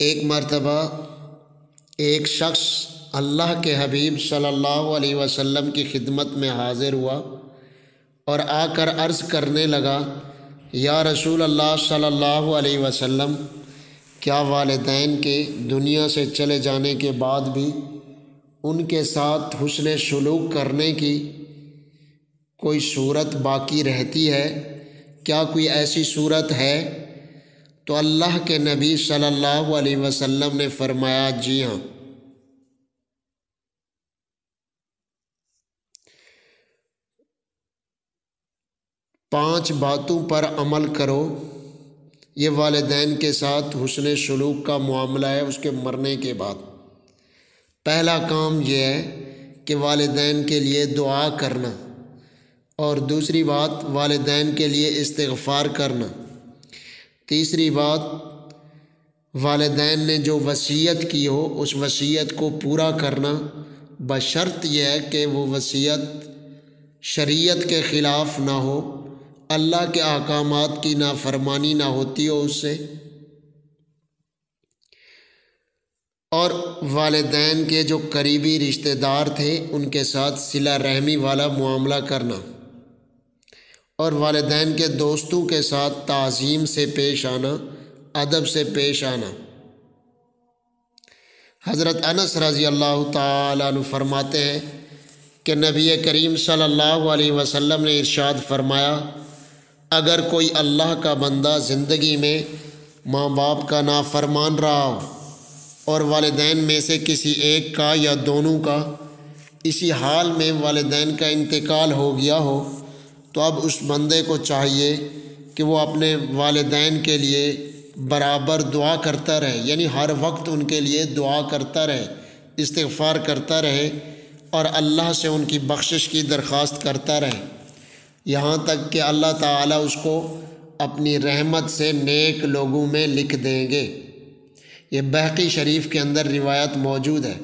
ایک مرتبہ ایک شخص اللہ کے حبیب صلی اللہ علیہ وسلم کی خدمت میں حاضر ہوا اور آ کر عرض کرنے لگا، یا رسول اللہ صلی اللہ علیہ وسلم، کیا والدین کے دنیا سے چلے جانے کے بعد بھی ان کے ساتھ حسن سلوک کرنے کی کوئی صورت باقی رہتی ہے؟ کیا کوئی ایسی صورت ہے؟ تو اللہ کے نبی صلی اللہ علیہ وسلم نے فرمایا، جی ہاں۔ 5 باتوں پر عمل کرو، یہ والدین کے ساتھ حسن سلوک کا معاملہ ہے اس کے مرنے کے بعد۔ پہلا کام یہ ہے کہ والدین کے لیے دعا کرنا، اور دوسری بات والدین کے لیے استغفار کرنا، تیسری بات والدین نے جو وصیت کی ہو اس وصیت کو پورا کرنا، بشرط یہ ہے کہ وہ وصیت شریعت کے خلاف نہ ہو، اللہ کے احکامات کی نافرمانی نہ ہوتی ہو اس سے، اور والدین کے جو قریبی رشتہ دار تھے ان کے ساتھ صلہ رحمی والا معاملہ کرنا، اور والدین کے دوستوں کے ساتھ تعظیم سے پیش آنا، ادب سے پیش آنا۔ حضرت انس رضی اللہ تعالیٰ عنہ فرماتے ہیں کہ نبی کریم صلی اللہ علیہ وسلم نے ارشاد فرمایا، اگر کوئی اللہ کا بندہ زندگی میں ماں باپ کا نافرمان رہا ہو اور والدین میں سے کسی ایک کا یا دونوں کا اسی حال میں والدین کا انتقال ہو گیا ہو، تو اب اس بندے کو چاہیے کہ وہ اپنے والدین کے لیے برابر دعا کرتا رہے، یعنی ہر وقت ان کے لیے دعا کرتا رہے، استغفار کرتا رہے، اور اللہ سے ان کی بخشش کی درخواست کرتا رہے، یہاں تک کہ اللہ تعالیٰ اس کو اپنی رحمت سے نیک لوگوں میں لکھ دیں گے۔ یہ بہقی شریف کے اندر روایت موجود ہے۔